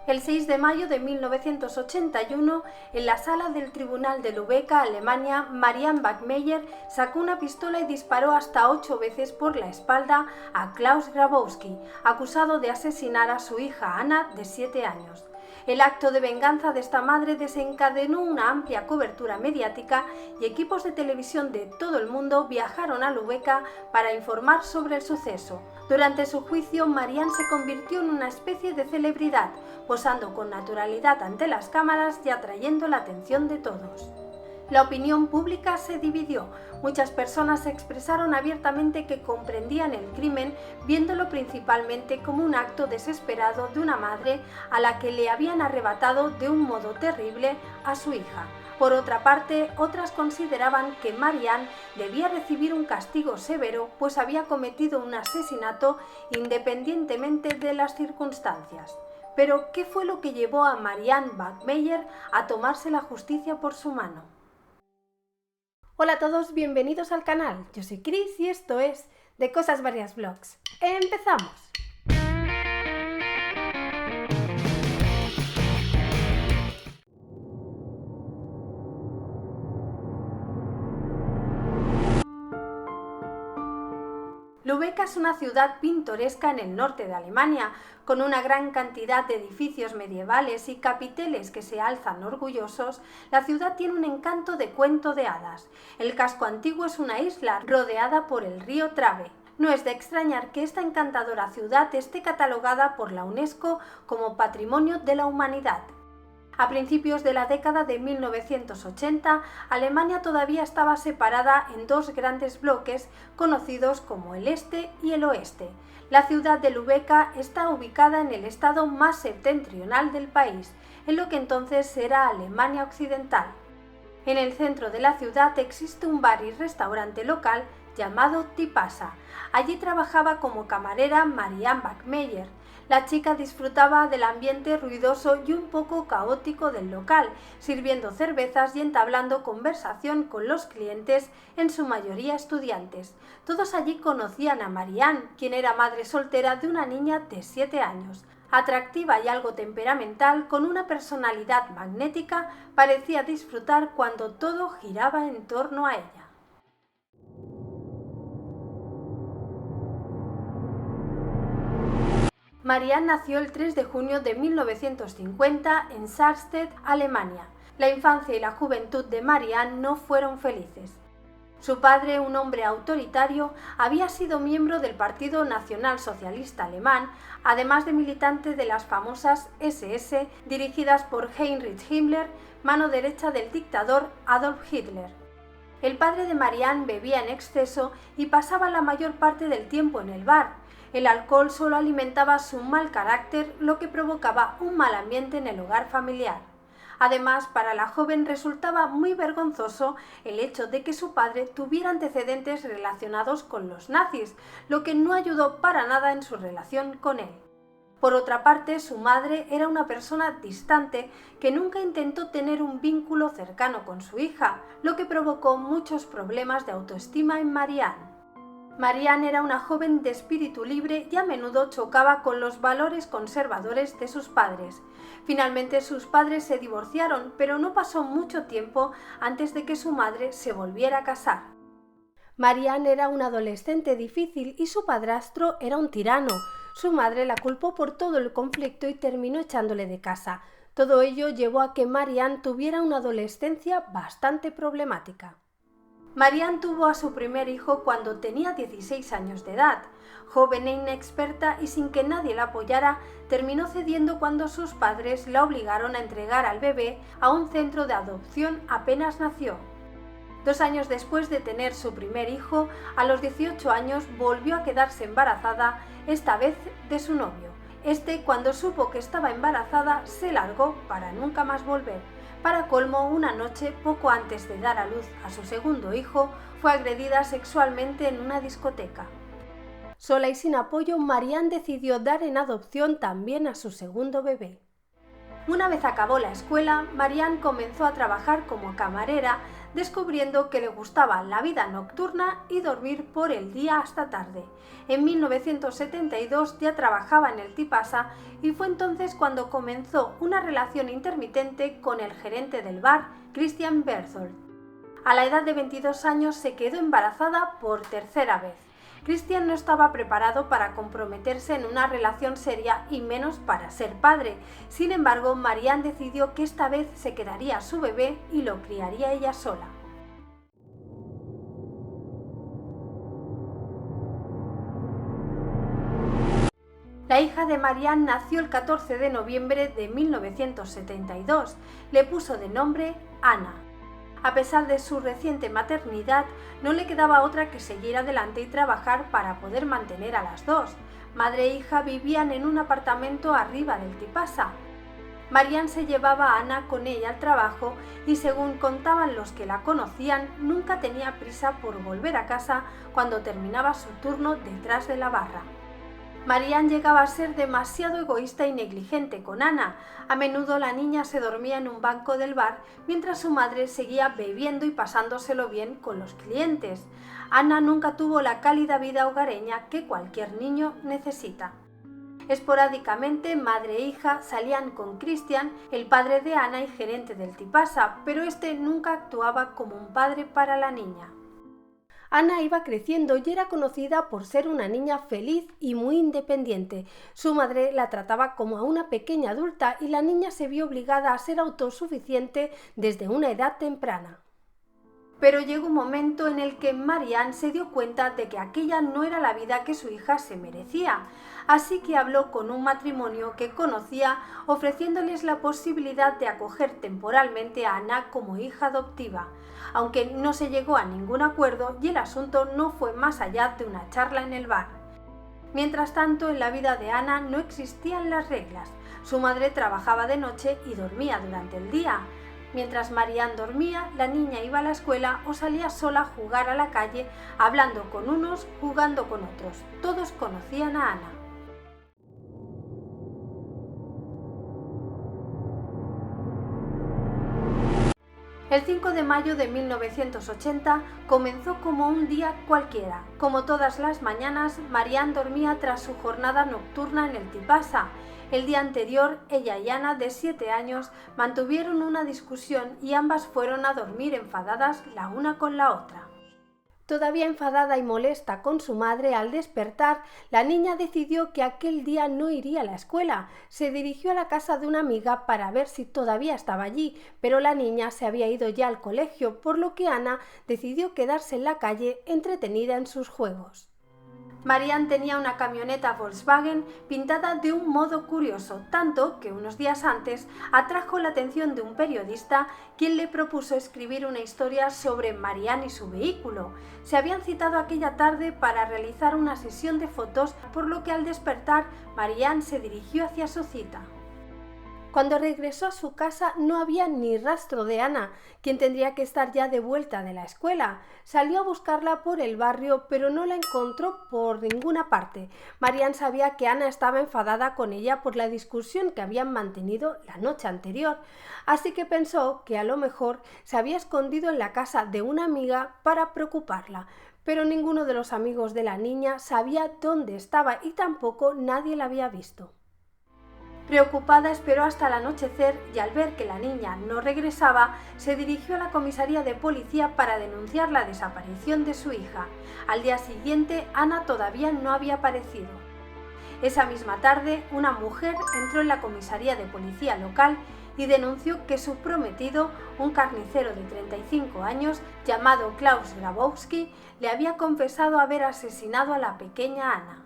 El 6 de mayo de 1981, en la sala del Tribunal de Lübeck, Alemania, Marianne Bachmeier sacó una pistola y disparó hasta 8 veces por la espalda a Klaus Grabowski, acusado de asesinar a su hija Anna, de 7 años. El acto de venganza de esta madre desencadenó una amplia cobertura mediática y equipos de televisión de todo el mundo viajaron a Lübeck para informar sobre el suceso. Durante su juicio, Marianne se convirtió en una especie de celebridad, posando con naturalidad ante las cámaras y atrayendo la atención de todos. La opinión pública se dividió. Muchas personas expresaron abiertamente que comprendían el crimen, viéndolo principalmente como un acto desesperado de una madre a la que le habían arrebatado de un modo terrible a su hija. Por otra parte, otras consideraban que Marianne debía recibir un castigo severo, pues había cometido un asesinato independientemente de las circunstancias. Pero, ¿qué fue lo que llevó a Marianne Bachmeier a tomarse la justicia por su mano? Hola a todos, bienvenidos al canal. Yo soy Chris y esto es De Cosas Varias Vlogs. ¡Empezamos! Lübeck es una ciudad pintoresca en el norte de Alemania, con una gran cantidad de edificios medievales y capiteles que se alzan orgullosos. La ciudad tiene un encanto de cuento de hadas. El casco antiguo es una isla rodeada por el río Trave. No es de extrañar que esta encantadora ciudad esté catalogada por la UNESCO como Patrimonio de la Humanidad. A principios de la década de 1980, Alemania todavía estaba separada en dos grandes bloques conocidos como el Este y el Oeste. La ciudad de Lübeck está ubicada en el estado más septentrional del país, en lo que entonces era Alemania Occidental. En el centro de la ciudad existe un bar y restaurante local llamado Tipasa. Allí trabajaba como camarera Marianne Bachmeier. La chica disfrutaba del ambiente ruidoso y un poco caótico del local, sirviendo cervezas y entablando conversación con los clientes, en su mayoría estudiantes. Todos allí conocían a Marianne, quien era madre soltera de una niña de 7 años. Atractiva y algo temperamental, con una personalidad magnética, parecía disfrutar cuando todo giraba en torno a ella. Marianne nació el 3 de junio de 1950 en Sarstedt, Alemania. La infancia y la juventud de Marianne no fueron felices. Su padre, un hombre autoritario, había sido miembro del Partido Nacional Socialista Alemán, además de militante de las famosas SS, dirigidas por Heinrich Himmler, mano derecha del dictador Adolf Hitler. El padre de Marianne bebía en exceso y pasaba la mayor parte del tiempo en el bar. El alcohol solo alimentaba su mal carácter, lo que provocaba un mal ambiente en el hogar familiar. Además, para la joven resultaba muy vergonzoso el hecho de que su padre tuviera antecedentes relacionados con los nazis, lo que no ayudó para nada en su relación con él. Por otra parte, su madre era una persona distante que nunca intentó tener un vínculo cercano con su hija, lo que provocó muchos problemas de autoestima en Marianne. Marianne era una joven de espíritu libre y a menudo chocaba con los valores conservadores de sus padres. Finalmente sus padres se divorciaron, pero no pasó mucho tiempo antes de que su madre se volviera a casar. Marianne era una adolescente difícil y su padrastro era un tirano. Su madre la culpó por todo el conflicto y terminó echándole de casa. Todo ello llevó a que Marianne tuviera una adolescencia bastante problemática. Marianne tuvo a su primer hijo cuando tenía 16 años de edad. Joven e inexperta y sin que nadie la apoyara, terminó cediendo cuando sus padres la obligaron a entregar al bebé a un centro de adopción apenas nació. 2 años después de tener su primer hijo, a los 18 años volvió a quedarse embarazada, esta vez de su novio. Cuando supo que estaba embarazada, se largó para nunca más volver. Para colmo, una noche, poco antes de dar a luz a su segundo hijo, fue agredida sexualmente en una discoteca. Sola y sin apoyo, Marianne decidió dar en adopción también a su segundo bebé. Una vez acabó la escuela, Marianne comenzó a trabajar como camarera, descubriendo que le gustaba la vida nocturna y dormir por el día hasta tarde. En 1972 ya trabajaba en el Tipasa y fue entonces cuando comenzó una relación intermitente con el gerente del bar, Christian Berthold. A la edad de 22 años se quedó embarazada por tercera vez. Christian no estaba preparado para comprometerse en una relación seria y menos para ser padre. Sin embargo, Marianne decidió que esta vez se quedaría a su bebé y lo criaría ella sola. La hija de Marianne nació el 14 de noviembre de 1972. Le puso de nombre Anna. A pesar de su reciente maternidad, no le quedaba otra que seguir adelante y trabajar para poder mantener a las dos. Madre e hija vivían en un apartamento arriba del Tipasa. Marianne se llevaba a Anna con ella al trabajo y, según contaban los que la conocían, nunca tenía prisa por volver a casa cuando terminaba su turno detrás de la barra. Marianne llegaba a ser demasiado egoísta y negligente con Anna. A menudo la niña se dormía en un banco del bar mientras su madre seguía bebiendo y pasándoselo bien con los clientes. Anna nunca tuvo la cálida vida hogareña que cualquier niño necesita. Esporádicamente, madre e hija salían con Christian, el padre de Anna y gerente del Tipasa, pero este nunca actuaba como un padre para la niña. Anna iba creciendo y era conocida por ser una niña feliz y muy independiente. Su madre la trataba como a una pequeña adulta y la niña se vio obligada a ser autosuficiente desde una edad temprana. Pero llegó un momento en el que Marianne se dio cuenta de que aquella no era la vida que su hija se merecía, así que habló con un matrimonio que conocía, ofreciéndoles la posibilidad de acoger temporalmente a Anna como hija adoptiva, aunque no se llegó a ningún acuerdo y el asunto no fue más allá de una charla en el bar. Mientras tanto, en la vida de Anna no existían las reglas. Su madre trabajaba de noche y dormía durante el día. Mientras Marianne dormía, la niña iba a la escuela o salía sola a jugar a la calle, hablando con unos, jugando con otros. Todos conocían a Anna. El 5 de mayo de 1980 comenzó como un día cualquiera. Como todas las mañanas, Marianne dormía tras su jornada nocturna en el Tipasa. El día anterior, ella y Anna, de 7 años, mantuvieron una discusión y ambas fueron a dormir enfadadas la una con la otra. Todavía enfadada y molesta con su madre, al despertar, la niña decidió que aquel día no iría a la escuela. Se dirigió a la casa de una amiga para ver si todavía estaba allí, pero la niña se había ido ya al colegio, por lo que Anna decidió quedarse en la calle entretenida en sus juegos. Marianne tenía una camioneta Volkswagen pintada de un modo curioso, tanto que unos días antes atrajo la atención de un periodista, quien le propuso escribir una historia sobre Marianne y su vehículo. Se habían citado aquella tarde para realizar una sesión de fotos, por lo que al despertar, Marianne se dirigió hacia su cita. Cuando regresó a su casa no había ni rastro de Anna, quien tendría que estar ya de vuelta de la escuela. Salió a buscarla por el barrio, pero no la encontró por ninguna parte. Marianne sabía que Anna estaba enfadada con ella por la discusión que habían mantenido la noche anterior, así que pensó que a lo mejor se había escondido en la casa de una amiga para preocuparla. Pero ninguno de los amigos de la niña sabía dónde estaba y tampoco nadie la había visto. Preocupada, esperó hasta el anochecer y al ver que la niña no regresaba, se dirigió a la comisaría de policía para denunciar la desaparición de su hija. Al día siguiente, Anna todavía no había aparecido. Esa misma tarde, una mujer entró en la comisaría de policía local y denunció que su prometido, un carnicero de 35 años llamado Klaus Grabowski, le había confesado haber asesinado a la pequeña Anna.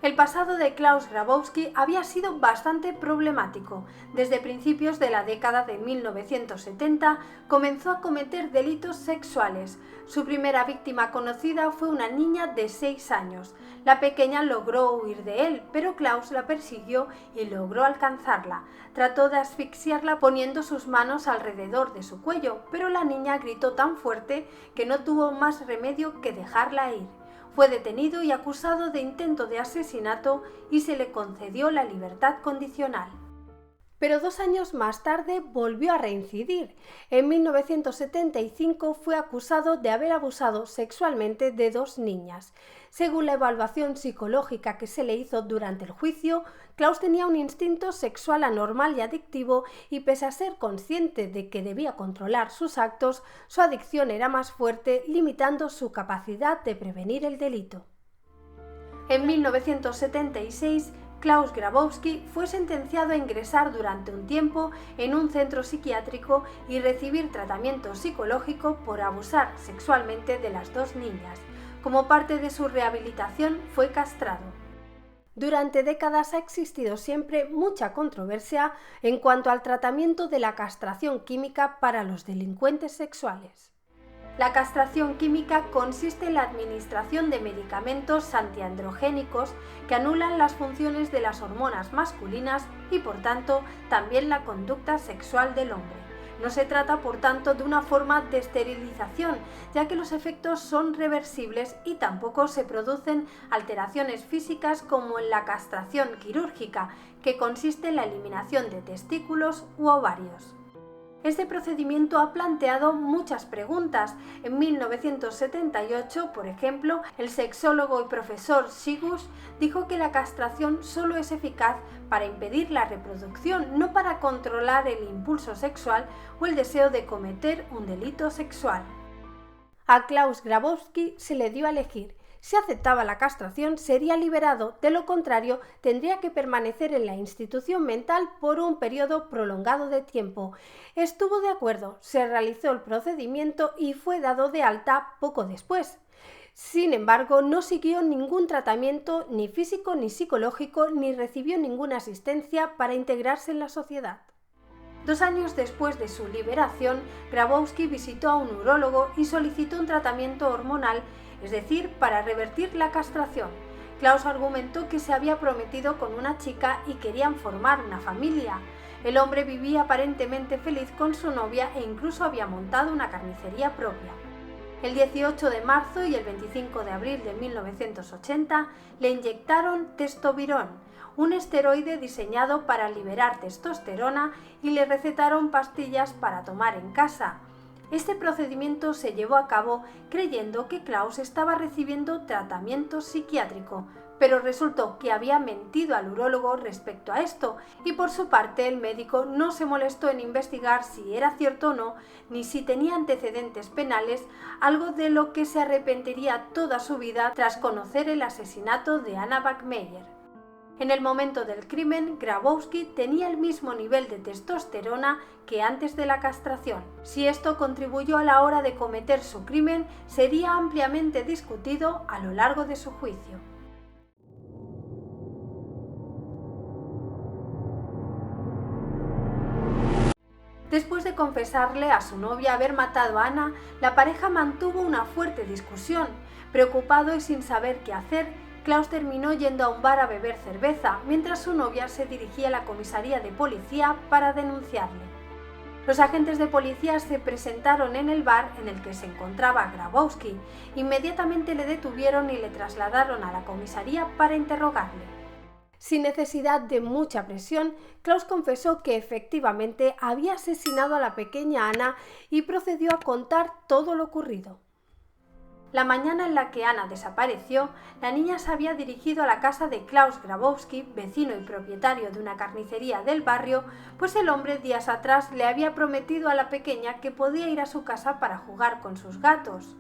El pasado de Klaus Grabowski había sido bastante problemático. Desde principios de la década de 1970 comenzó a cometer delitos sexuales. Su primera víctima conocida fue una niña de 6 años. La pequeña logró huir de él, pero Klaus la persiguió y logró alcanzarla. Trató de asfixiarla poniendo sus manos alrededor de su cuello, pero la niña gritó tan fuerte que no tuvo más remedio que dejarla ir. Fue detenido y acusado de intento de asesinato y se le concedió la libertad condicional. Pero 2 años más tarde volvió a reincidir. En 1975 fue acusado de haber abusado sexualmente de 2 niñas. Según la evaluación psicológica que se le hizo durante el juicio, Klaus tenía un instinto sexual anormal y adictivo y pese a ser consciente de que debía controlar sus actos, su adicción era más fuerte, limitando su capacidad de prevenir el delito. En 1976, Klaus Grabowski fue sentenciado a ingresar durante un tiempo en un centro psiquiátrico y recibir tratamiento psicológico por abusar sexualmente de las 2 niñas. Como parte de su rehabilitación fue castrado. Durante décadas ha existido siempre mucha controversia en cuanto al tratamiento de la castración química para los delincuentes sexuales. La castración química consiste en la administración de medicamentos antiandrogénicos que anulan las funciones de las hormonas masculinas y, por tanto, también la conducta sexual del hombre. No se trata, por tanto, de una forma de esterilización, ya que los efectos son reversibles y tampoco se producen alteraciones físicas como en la castración quirúrgica, que consiste en la eliminación de testículos u ovarios. Este procedimiento ha planteado muchas preguntas. En 1978, por ejemplo, el sexólogo y profesor Sigus dijo que la castración solo es eficaz para impedir la reproducción, no para controlar el impulso sexual o el deseo de cometer un delito sexual. A Klaus Grabowski se le dio a elegir. Si aceptaba la castración, sería liberado, de lo contrario, tendría que permanecer en la institución mental por un periodo prolongado de tiempo. Estuvo de acuerdo, se realizó el procedimiento y fue dado de alta poco después. Sin embargo, no siguió ningún tratamiento ni físico ni psicológico, ni recibió ninguna asistencia para integrarse en la sociedad. 2 años después de su liberación, Grabowski visitó a un urólogo y solicitó un tratamiento hormonal, es decir, para revertir la castración. Klaus argumentó que se había prometido con una chica y querían formar una familia. El hombre vivía aparentemente feliz con su novia e incluso había montado una carnicería propia. El 18 de marzo y el 25 de abril de 1980 le inyectaron testovirón, un esteroide diseñado para liberar testosterona, y le recetaron pastillas para tomar en casa. Este procedimiento se llevó a cabo creyendo que Klaus estaba recibiendo tratamiento psiquiátrico, pero resultó que había mentido al urólogo respecto a esto y por su parte el médico no se molestó en investigar si era cierto o no, ni si tenía antecedentes penales, algo de lo que se arrepentiría toda su vida tras conocer el asesinato de Anna Backmeyer. En el momento del crimen, Grabowski tenía el mismo nivel de testosterona que antes de la castración. Si esto contribuyó a la hora de cometer su crimen, sería ampliamente discutido a lo largo de su juicio. Después de confesarle a su novia haber matado a Anna, la pareja mantuvo una fuerte discusión. Preocupado y sin saber qué hacer, Klaus terminó yendo a un bar a beber cerveza, mientras su novia se dirigía a la comisaría de policía para denunciarle. Los agentes de policía se presentaron en el bar en el que se encontraba Grabowski. Inmediatamente le detuvieron y le trasladaron a la comisaría para interrogarle. Sin necesidad de mucha presión, Klaus confesó que efectivamente había asesinado a la pequeña Anna y procedió a contar todo lo ocurrido. La mañana en la que Anna desapareció, la niña se había dirigido a la casa de Klaus Grabowski, vecino y propietario de una carnicería del barrio, pues el hombre días atrás le había prometido a la pequeña que podía ir a su casa para jugar con sus gatos.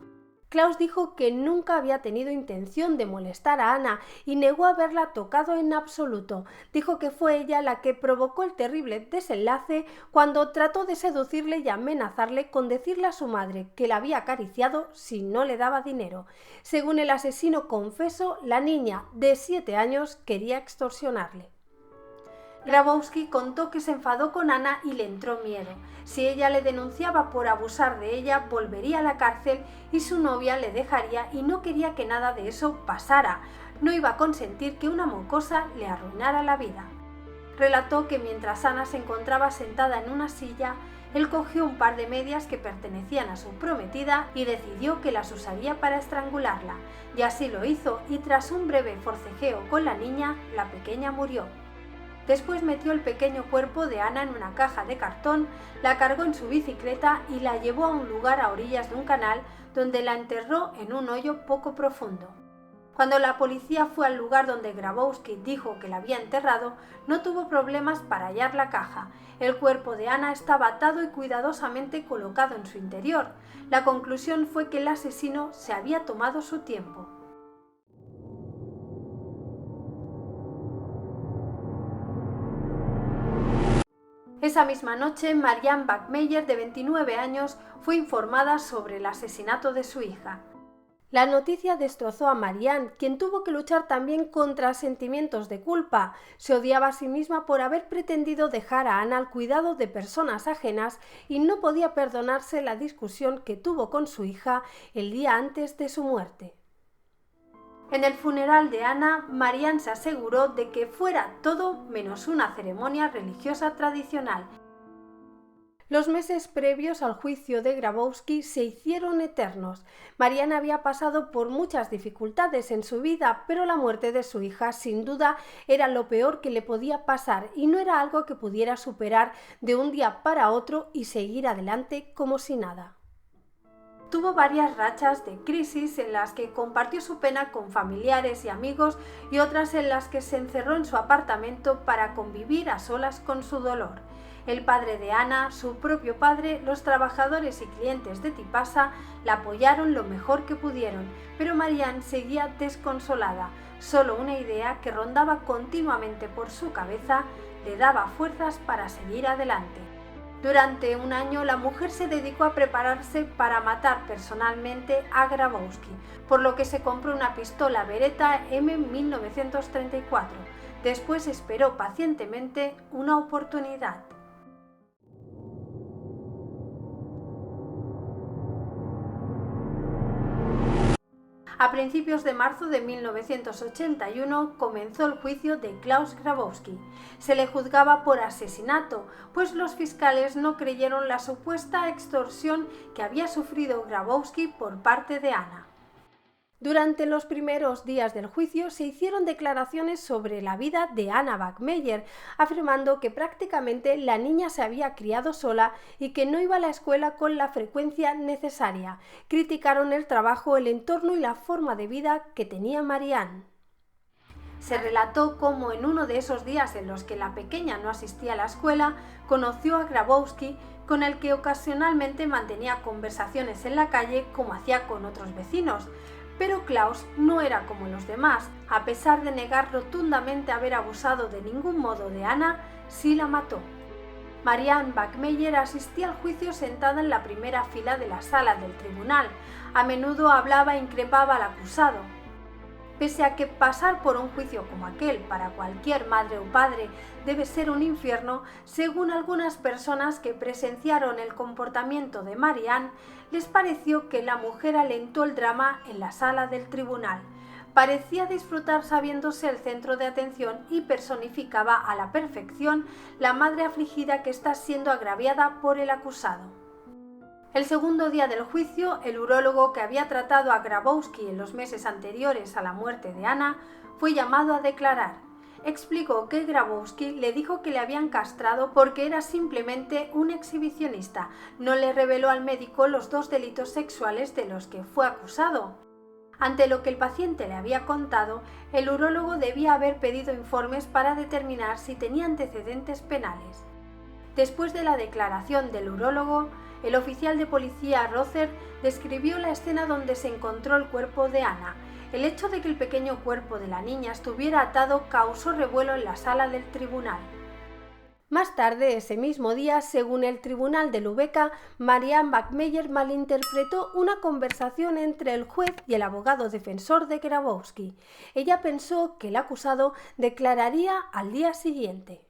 Klaus dijo que nunca había tenido intención de molestar a Anna y negó haberla tocado en absoluto. Dijo que fue ella la que provocó el terrible desenlace cuando trató de seducirle y amenazarle con decirle a su madre que la había acariciado si no le daba dinero. Según el asesino confeso, la niña de 7 años quería extorsionarle. Grabowski contó que se enfadó con Anna y le entró miedo. Si ella le denunciaba por abusar de ella, volvería a la cárcel y su novia le dejaría y no quería que nada de eso pasara. No iba a consentir que una mocosa le arruinara la vida. Relató que mientras Anna se encontraba sentada en una silla, Él cogió un par de medias que pertenecían a su prometida y decidió que las usaría para estrangularla, y así lo hizo, y tras un breve forcejeo con la niña, la pequeña murió. Después metió el pequeño cuerpo de Anna en una caja de cartón, la cargó en su bicicleta y la llevó a un lugar a orillas de un canal, donde la enterró en un hoyo poco profundo. Cuando la policía fue al lugar donde Grabowski dijo que la había enterrado, no tuvo problemas para hallar la caja. El cuerpo de Anna estaba atado y cuidadosamente colocado en su interior. La conclusión fue que el asesino se había tomado su tiempo. Esa misma noche, Marianne Bachmeier, de 29 años, fue informada sobre el asesinato de su hija. La noticia destrozó a Marianne, quien tuvo que luchar también contra sentimientos de culpa. Se odiaba a sí misma por haber pretendido dejar a Anna al cuidado de personas ajenas y no podía perdonarse la discusión que tuvo con su hija el día antes de su muerte. En el funeral de Anna, Marianne se aseguró de que fuera todo menos una ceremonia religiosa tradicional. Los meses previos al juicio de Grabowski se hicieron eternos. Marianne había pasado por muchas dificultades en su vida, pero la muerte de su hija sin duda era lo peor que le podía pasar y no era algo que pudiera superar de un día para otro y seguir adelante como si nada. Tuvo varias rachas de crisis en las que compartió su pena con familiares y amigos y otras en las que se encerró en su apartamento para convivir a solas con su dolor. El padre de Anna, su propio padre, los trabajadores y clientes de Tipasa la apoyaron lo mejor que pudieron, pero Marianne seguía desconsolada. Solo una idea que rondaba continuamente por su cabeza le daba fuerzas para seguir adelante. Durante un año la mujer se dedicó a prepararse para matar personalmente a Grabowski, por lo que se compró una pistola Beretta M 1934. Después esperó pacientemente una oportunidad. A principios de marzo de 1981 comenzó el juicio de Klaus Grabowski. Se le juzgaba por asesinato, pues los fiscales no creyeron la supuesta extorsión que había sufrido Grabowski por parte de Anna. Durante los primeros días del juicio se hicieron declaraciones sobre la vida de Anna Bachmeier, afirmando que prácticamente la niña se había criado sola y que no iba a la escuela con la frecuencia necesaria. Criticaron el trabajo, el entorno y la forma de vida que tenía Marianne. Se relató cómo en uno de esos días en los que la pequeña no asistía a la escuela, conoció a Grabowski, con el que ocasionalmente mantenía conversaciones en la calle como hacía con otros vecinos. Pero Klaus no era como los demás. A pesar de negar rotundamente haber abusado de ningún modo de Anna, sí la mató. Marianne Bachmeier asistía al juicio sentada en la primera fila de la sala del tribunal. A menudo hablaba e increpaba al acusado. Pese a que pasar por un juicio como aquel para cualquier madre o padre debe ser un infierno, según algunas personas que presenciaron el comportamiento de Marianne, les pareció que la mujer alentó el drama en la sala del tribunal. Parecía disfrutar sabiéndose el centro de atención y personificaba a la perfección la madre afligida que está siendo agraviada por el acusado. El segundo día del juicio, el urólogo que había tratado a Grabowski en los meses anteriores a la muerte de Anna fue llamado a declarar. Explicó que Grabowski le dijo que le habían castrado porque era simplemente un exhibicionista. No le reveló al médico los 2 delitos sexuales de los que fue acusado. Ante lo que el paciente le había contado, el urólogo debía haber pedido informes para determinar si tenía antecedentes penales. Después de la declaración del urólogo, el oficial de policía Rother describió la escena donde se encontró el cuerpo de Anna. El hecho de que el pequeño cuerpo de la niña estuviera atado causó revuelo en la sala del tribunal. Más tarde, ese mismo día, según el tribunal de Lübeck, Marianne Bachmeier malinterpretó una conversación entre el juez y el abogado defensor de Grabowski. Ella pensó que el acusado declararía al día siguiente.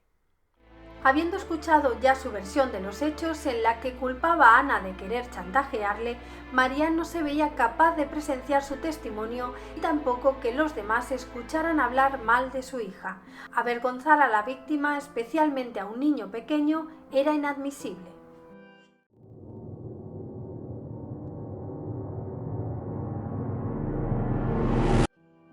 Habiendo escuchado ya su versión de los hechos, en la que culpaba a Anna de querer chantajearle, Marianne no se veía capaz de presenciar su testimonio y tampoco que los demás escucharan hablar mal de su hija. Avergonzar a la víctima, especialmente a un niño pequeño, era inadmisible.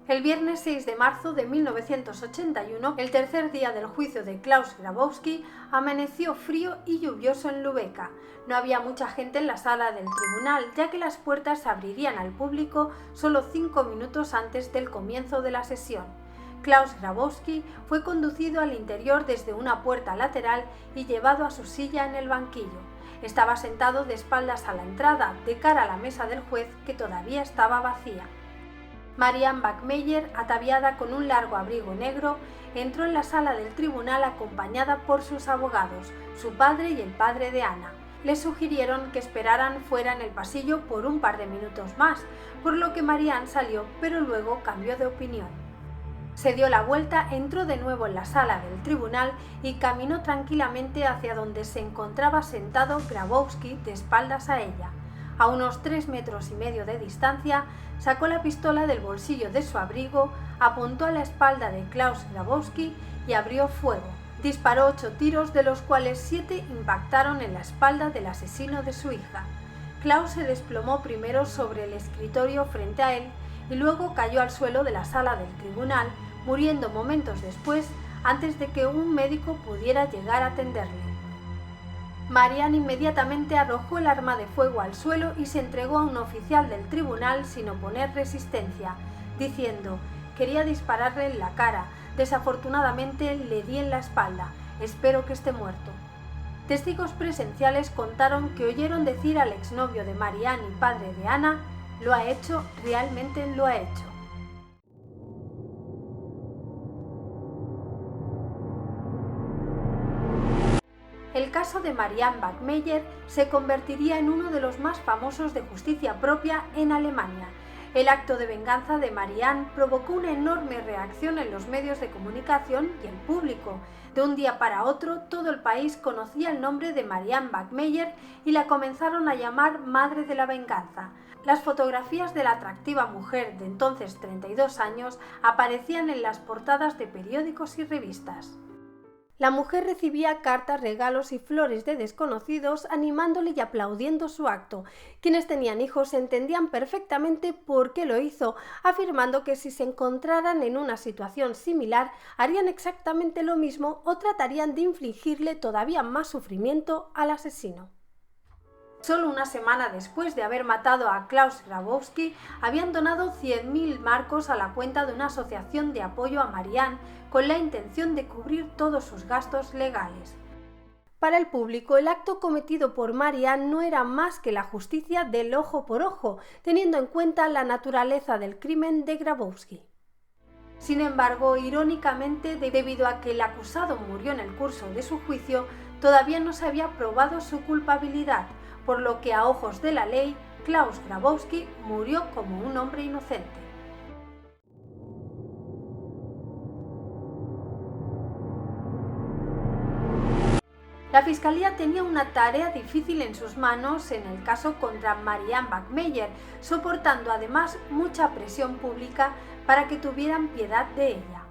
El viernes 6 de marzo de 1981, el tercer día del juicio de Klaus Grabowski, amaneció frío y lluvioso en Lübeck. No había mucha gente en la sala del tribunal, ya que las puertas se abrirían al público solo 5 minutos antes del comienzo de la sesión. Klaus Grabowski fue conducido al interior desde una puerta lateral y llevado a su silla en el banquillo. Estaba sentado de espaldas a la entrada, de cara a la mesa del juez, que todavía estaba vacía. Marianne Bachmeier, ataviada con un largo abrigo negro, entró en la sala del tribunal acompañada por sus abogados, su padre y el padre de Anna. Le sugirieron que esperaran fuera en el pasillo por un par de minutos más, por lo que Marianne salió, pero luego cambió de opinión. Se dio la vuelta, entró de nuevo en la sala del tribunal y caminó tranquilamente hacia donde se encontraba sentado Grabowski de espaldas a ella. A unos 3,5 metros de distancia, sacó la pistola del bolsillo de su abrigo, apuntó a la espalda de Klaus Grabowski y abrió fuego. Disparó 8 tiros, de los cuales 7 impactaron en la espalda del asesino de su hija. Klaus se desplomó primero sobre el escritorio frente a él y luego cayó al suelo de la sala del tribunal, muriendo momentos después, antes de que un médico pudiera llegar a atenderle. Marianne inmediatamente arrojó el arma de fuego al suelo y se entregó a un oficial del tribunal sin oponer resistencia, diciendo: «Quería dispararle en la cara, desafortunadamente le di en la espalda, espero que esté muerto». Testigos presenciales contaron que oyeron decir al exnovio de Marianne y padre de Anna: «Lo ha hecho, realmente lo ha hecho». El caso de Marianne Bachmeier se convertiría en uno de los más famosos de justicia propia en Alemania. El acto de venganza de Marianne provocó una enorme reacción en los medios de comunicación y el público. De un día para otro, todo el país conocía el nombre de Marianne Bachmeier y la comenzaron a llamar Madre de la Venganza. Las fotografías de la atractiva mujer de entonces 32 años aparecían en las portadas de periódicos y revistas. La mujer recibía cartas, regalos y flores de desconocidos animándole y aplaudiendo su acto. Quienes tenían hijos entendían perfectamente por qué lo hizo, afirmando que si se encontraran en una situación similar harían exactamente lo mismo o tratarían de infligirle todavía más sufrimiento al asesino. Solo una semana después de haber matado a Klaus Grabowski, habían donado 100.000 marcos a la cuenta de una asociación de apoyo a Marianne con la intención de cubrir todos sus gastos legales. Para el público, el acto cometido por Marianne no era más que la justicia del ojo por ojo, teniendo en cuenta la naturaleza del crimen de Grabowski. Sin embargo, irónicamente, debido a que el acusado murió en el curso de su juicio, todavía no se había probado su culpabilidad, por lo que a ojos de la ley, Klaus Grabowski murió como un hombre inocente. La Fiscalía tenía una tarea difícil en sus manos en el caso contra Marianne Bachmeier, soportando además mucha presión pública para que tuvieran piedad de ella.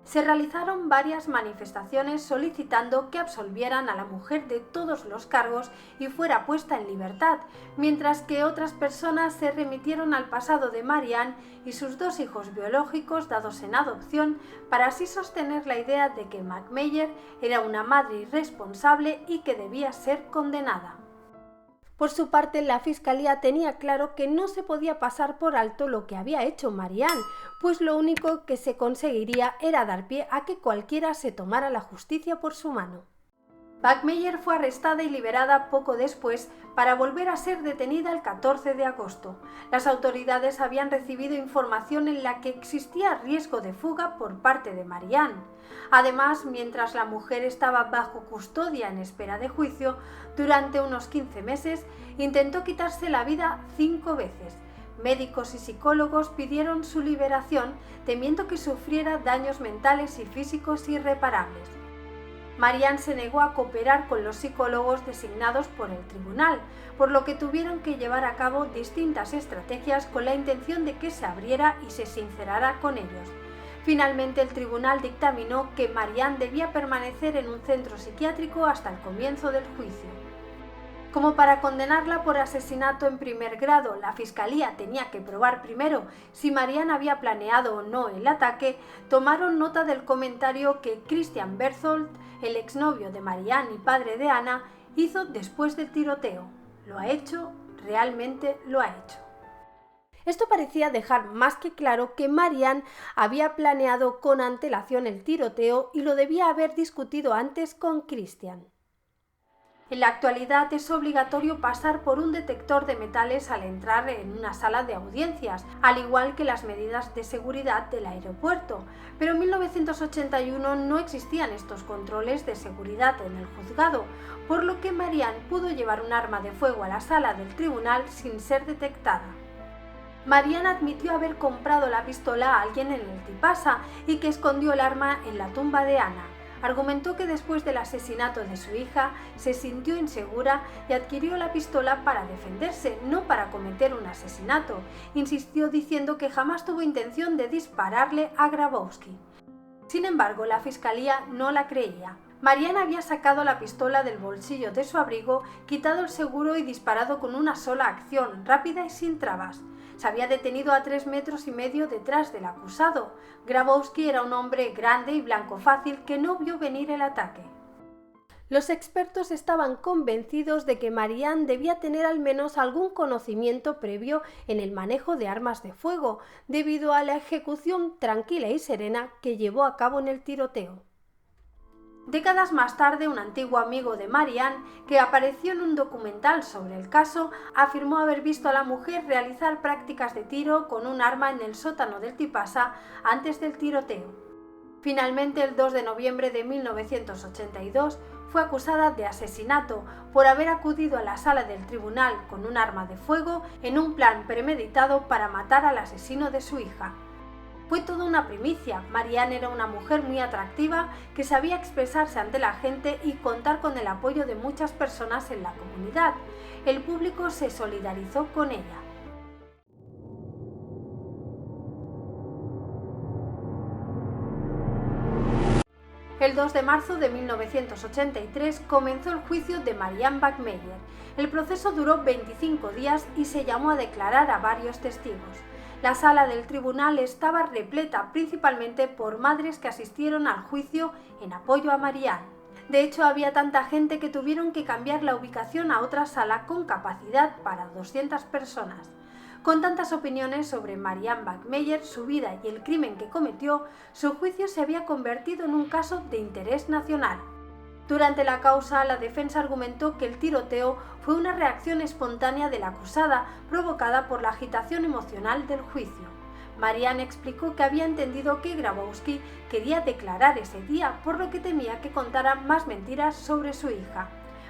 Se realizaron varias manifestaciones solicitando que absolvieran a la mujer de todos los cargos y fuera puesta en libertad, mientras que otras personas se remitieron al pasado de Marianne y sus 2 hijos biológicos dados en adopción para así sostener la idea de que Bachmeier era una madre irresponsable y que debía ser condenada. Por su parte, la Fiscalía tenía claro que no se podía pasar por alto lo que había hecho Marianne, pues lo único que se conseguiría era dar pie a que cualquiera se tomara la justicia por su mano. Bachmeier fue arrestada y liberada poco después para volver a ser detenida el 14 de agosto. Las autoridades habían recibido información en la que existía riesgo de fuga por parte de Marianne. Además, mientras la mujer estaba bajo custodia en espera de juicio, durante unos 15 meses intentó quitarse la vida 5 veces. Médicos y psicólogos pidieron su liberación, temiendo que sufriera daños mentales y físicos irreparables. Marianne se negó a cooperar con los psicólogos designados por el tribunal, por lo que tuvieron que llevar a cabo distintas estrategias con la intención de que se abriera y se sincerara con ellos. Finalmente, el tribunal dictaminó que Marianne debía permanecer en un centro psiquiátrico hasta el comienzo del juicio. Como para condenarla por asesinato en primer grado, la fiscalía tenía que probar primero si Marianne había planeado o no el ataque, tomaron nota del comentario que Christian Berthold, el exnovio de Marianne y padre de Anna, hizo después del tiroteo. Lo ha hecho, realmente lo ha hecho. Esto parecía dejar más que claro que Marianne había planeado con antelación el tiroteo y lo debía haber discutido antes con Christian. En la actualidad es obligatorio pasar por un detector de metales al entrar en una sala de audiencias, al igual que las medidas de seguridad del aeropuerto, pero en 1981 no existían estos controles de seguridad en el juzgado, por lo que Marianne pudo llevar un arma de fuego a la sala del tribunal sin ser detectada. Marianne admitió haber comprado la pistola a alguien en el Tipasa y que escondió el arma en la tumba de Anna. Argumentó que después del asesinato de su hija se sintió insegura y adquirió la pistola para defenderse, no para cometer un asesinato. Insistió diciendo que jamás tuvo intención de dispararle a Grabowski. Sin embargo, la fiscalía no la creía. Marianne había sacado la pistola del bolsillo de su abrigo, quitado el seguro y disparado con una sola acción, rápida y sin trabas. Se había detenido a 3,5 metros detrás del acusado. Grabowski era un hombre grande y blanco fácil que no vio venir el ataque. Los expertos estaban convencidos de que Marianne debía tener al menos algún conocimiento previo en el manejo de armas de fuego, debido a la ejecución tranquila y serena que llevó a cabo en el tiroteo. Décadas más tarde, un antiguo amigo de Marianne, que apareció en un documental sobre el caso, afirmó haber visto a la mujer realizar prácticas de tiro con un arma en el sótano del Tipasa antes del tiroteo. Finalmente, el 2 de noviembre de 1982, fue acusada de asesinato por haber acudido a la sala del tribunal con un arma de fuego en un plan premeditado para matar al asesino de su hija. Fue toda una primicia. Marianne era una mujer muy atractiva que sabía expresarse ante la gente y contar con el apoyo de muchas personas en la comunidad. El público se solidarizó con ella. El 2 de marzo de 1983 comenzó el juicio de Marianne Bachmeier. El proceso duró 25 días y se llamó a declarar a varios testigos. La sala del tribunal estaba repleta principalmente por madres que asistieron al juicio en apoyo a Marianne. De hecho, había tanta gente que tuvieron que cambiar la ubicación a otra sala con capacidad para 200 personas. Con tantas opiniones sobre Marianne Bachmeier, su vida y el crimen que cometió, su juicio se había convertido en un caso de interés nacional. Durante la causa, la defensa argumentó que el tiroteo fue una reacción espontánea de la acusada, provocada por la agitación emocional del juicio. Marianne explicó que había entendido que Grabowski quería declarar ese día, por lo que temía que contara más mentiras sobre su hija.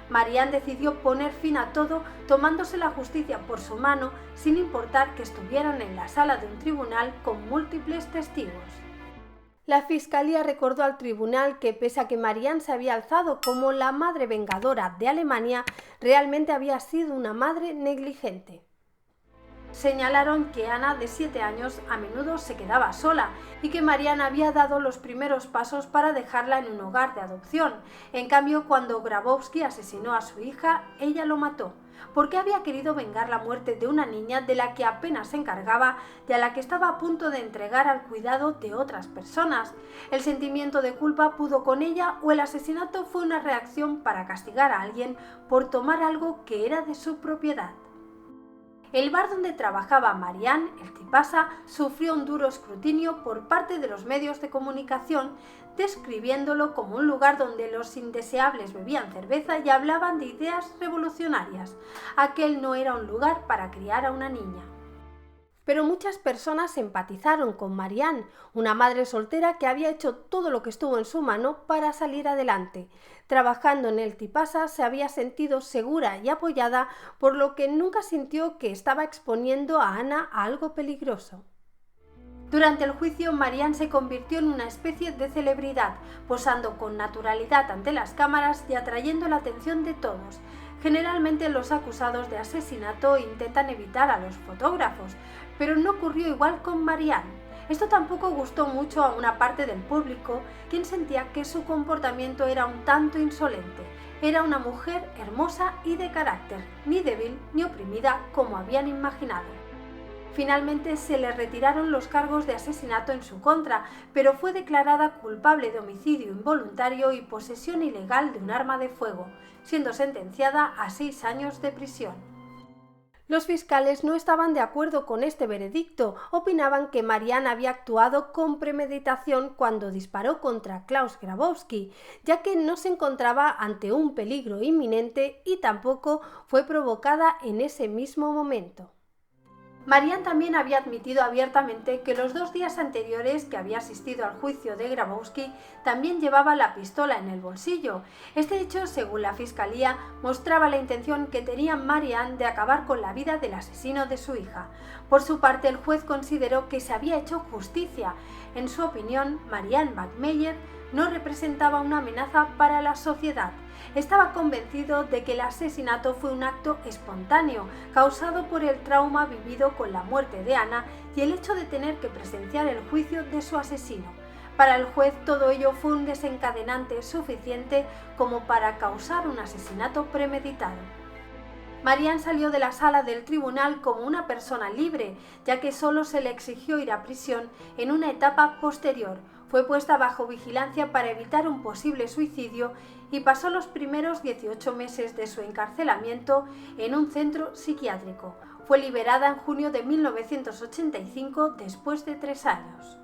Marianne decidió poner fin a todo, tomándose la justicia por su mano, sin importar que estuvieran en la sala de un tribunal con múltiples testigos. La fiscalía recordó al tribunal que, pese a que Marianne se había alzado como la madre vengadora de Alemania, realmente había sido una madre negligente. Señalaron que Anna, de 7 años, a menudo se quedaba sola y que Marianne había dado los primeros pasos para dejarla en un hogar de adopción. En cambio, cuando Grabowski asesinó a su hija, ella lo mató, porque había querido vengar la muerte de una niña de la que apenas se encargaba y a la que estaba a punto de entregar al cuidado de otras personas. El sentimiento de culpa pudo con ella, o el asesinato fue una reacción para castigar a alguien por tomar algo que era de su propiedad. El bar donde trabajaba Marianne, el Tipasa, sufrió un duro escrutinio por parte de los medios de comunicación, describiéndolo como un lugar donde los indeseables bebían cerveza y hablaban de ideas revolucionarias. Aquel no era un lugar para criar a una niña. Pero muchas personas empatizaron con Marianne, una madre soltera que había hecho todo lo que estuvo en su mano para salir adelante. Trabajando en el Tipasa se había sentido segura y apoyada, por lo que nunca sintió que estaba exponiendo a Anna a algo peligroso. Durante el juicio, Marianne se convirtió en una especie de celebridad, posando con naturalidad ante las cámaras y atrayendo la atención de todos. Generalmente los acusados de asesinato intentan evitar a los fotógrafos, pero no ocurrió igual con Marianne. Esto tampoco gustó mucho a una parte del público, quien sentía que su comportamiento era un tanto insolente. era una mujer hermosa y de carácter, ni débil ni oprimida como habían imaginado. Finalmente se le retiraron los cargos de asesinato en su contra, pero fue declarada culpable de homicidio involuntario y posesión ilegal de un arma de fuego, siendo sentenciada a 6 años de prisión. Los fiscales no estaban de acuerdo con este veredicto, opinaban que Marianne había actuado con premeditación cuando disparó contra Klaus Grabowski, ya que no se encontraba ante un peligro inminente y tampoco fue provocada en ese mismo momento. Marianne también había admitido abiertamente que los 2 días anteriores que había asistido al juicio de Grabowski también llevaba la pistola en el bolsillo. Este hecho, según la fiscalía, mostraba la intención que tenía Marianne de acabar con la vida del asesino de su hija. Por su parte, el juez consideró que se había hecho justicia. En su opinión, Marianne Backmeyer no representaba una amenaza para la sociedad. Estaba convencido de que el asesinato fue un acto espontáneo, causado por el trauma vivido con la muerte de Anna y el hecho de tener que presenciar el juicio de su asesino. Para el juez todo ello fue un desencadenante suficiente como para causar un asesinato premeditado. Marianne salió de la sala del tribunal como una persona libre, ya que solo se le exigió ir a prisión en una etapa posterior. Fue puesta bajo vigilancia para evitar un posible suicidio y pasó los primeros 18 meses de su encarcelamiento en un centro psiquiátrico. Fue liberada en junio de 1985 después de 3 años.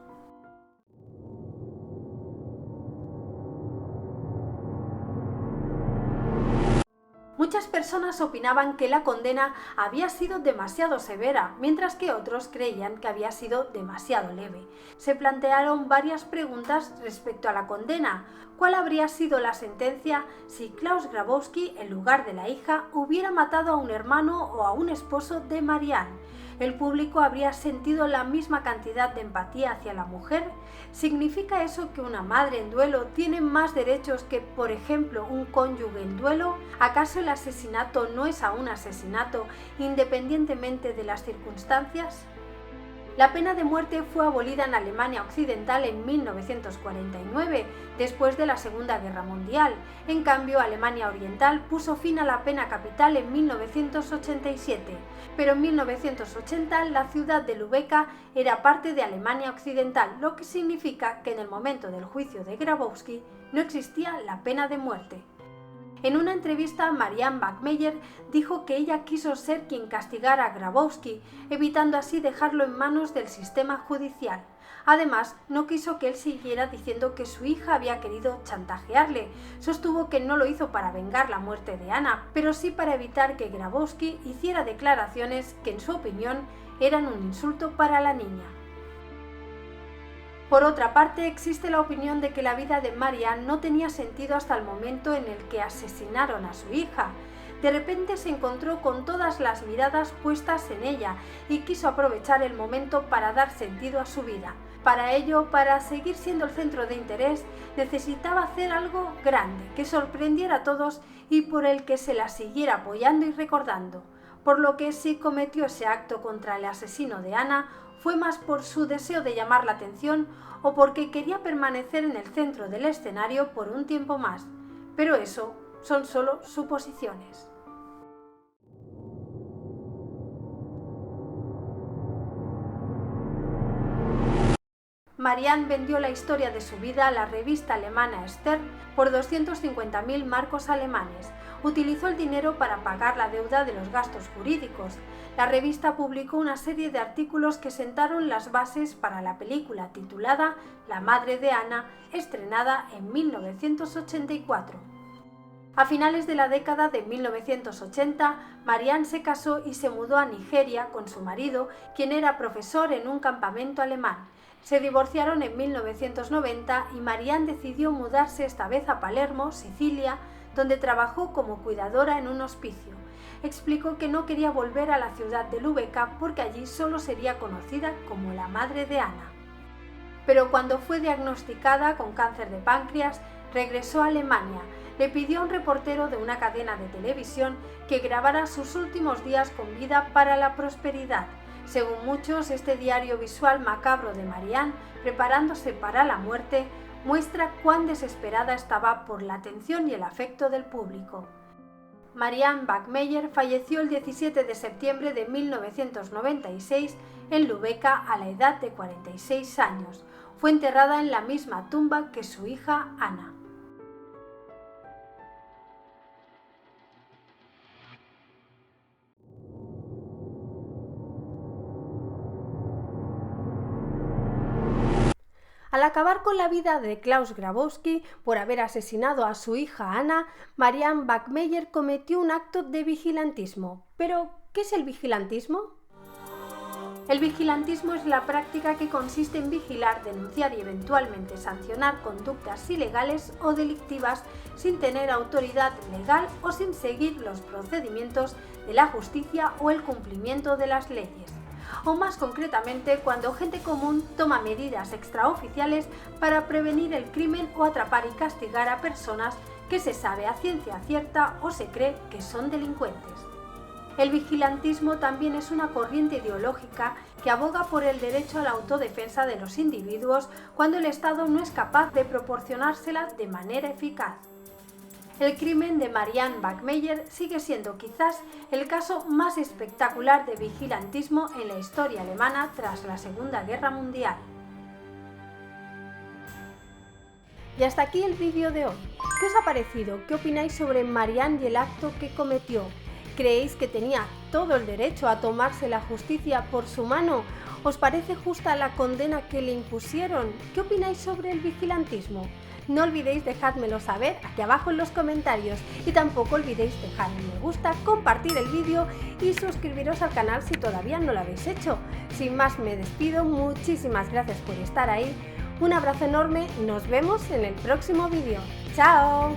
Muchas personas opinaban que la condena había sido demasiado severa, mientras que otros creían que había sido demasiado leve. Se plantearon varias preguntas respecto a la condena. ¿Cuál habría sido la sentencia si Klaus Grabowski, en lugar de la hija, hubiera matado a un hermano o a un esposo de Marianne? ¿El público habría sentido la misma cantidad de empatía hacia la mujer? ¿Significa eso que una madre en duelo tiene más derechos que, por ejemplo, un cónyuge en duelo? ¿Acaso el asesinato no es aún asesinato independientemente de las circunstancias? La pena de muerte fue abolida en Alemania Occidental en 1949, después de la Segunda Guerra Mundial. En cambio, Alemania Oriental puso fin a la pena capital en 1987, pero en 1980 la ciudad de Lübeck era parte de Alemania Occidental, lo que significa que en el momento del juicio de Grabowski no existía la pena de muerte. En una entrevista, Marianne Backmeyer dijo que ella quiso ser quien castigara a Grabowski, evitando así dejarlo en manos del sistema judicial. Además, no quiso que él siguiera diciendo que su hija había querido chantajearle. Sostuvo que no lo hizo para vengar la muerte de Anna, pero sí para evitar que Grabowski hiciera declaraciones que, en su opinión, eran un insulto para la niña. Por otra parte, existe la opinión de que la vida de Marianne no tenía sentido hasta el momento en el que asesinaron a su hija. De repente se encontró con todas las miradas puestas en ella y quiso aprovechar el momento para dar sentido a su vida. Para ello, para seguir siendo el centro de interés, necesitaba hacer algo grande, que sorprendiera a todos y por el que se la siguiera apoyando y recordando. Por lo que si cometió ese acto contra el asesino de Anna, fue más por su deseo de llamar la atención o porque quería permanecer en el centro del escenario por un tiempo más. Pero eso son solo suposiciones. Marianne vendió la historia de su vida a la revista alemana Stern por 250.000 marcos alemanes. Utilizó el dinero para pagar la deuda de los gastos jurídicos. La revista publicó una serie de artículos que sentaron las bases para la película titulada La madre de Anna, estrenada en 1984. A finales de la década de 1980, Marianne se casó y se mudó a Nigeria con su marido, quien era profesor en un campamento alemán. Se divorciaron en 1990 y Marianne decidió mudarse esta vez a Palermo, Sicilia, donde trabajó como cuidadora en un hospicio. Explicó que no quería volver a la ciudad de Lübeck porque allí solo sería conocida como la madre de Anna. Pero cuando fue diagnosticada con cáncer de páncreas, regresó a Alemania. Le pidió a un reportero de una cadena de televisión que grabara sus últimos días con vida para la prosperidad. Según muchos, este diario visual macabro de Marianne, preparándose para la muerte, muestra cuán desesperada estaba por la atención y el afecto del público. Marianne Bachmeier falleció el 17 de septiembre de 1996 en Lübeca a la edad de 46 años. Fue enterrada en la misma tumba que su hija Anna. Al acabar con la vida de Klaus Grabowski por haber asesinado a su hija Anna, Marianne Bachmeier cometió un acto de vigilantismo. ¿Pero qué es el vigilantismo? El vigilantismo es la práctica que consiste en vigilar, denunciar y eventualmente sancionar conductas ilegales o delictivas sin tener autoridad legal o sin seguir los procedimientos de la justicia o el cumplimiento de las leyes. O más concretamente, cuando gente común toma medidas extraoficiales para prevenir el crimen o atrapar y castigar a personas que se sabe a ciencia cierta o se cree que son delincuentes. El vigilantismo también es una corriente ideológica que aboga por el derecho a la autodefensa de los individuos cuando el Estado no es capaz de proporcionársela de manera eficaz. El crimen de Marianne Bachmeier sigue siendo quizás el caso más espectacular de vigilantismo en la historia alemana tras la Segunda Guerra Mundial. Y hasta aquí el vídeo de hoy. ¿Qué os ha parecido? ¿Qué opináis sobre Marianne y el acto que cometió? ¿Creéis que tenía todo el derecho a tomarse la justicia por su mano? ¿Os parece justa la condena que le impusieron? ¿Qué opináis sobre el vigilantismo? No olvidéis dejármelo saber aquí abajo en los comentarios y tampoco olvidéis dejar un me gusta, compartir el vídeo y suscribiros al canal si todavía no lo habéis hecho. Sin más me despido, muchísimas gracias por estar ahí, un abrazo enorme y nos vemos en el próximo vídeo. ¡Chao!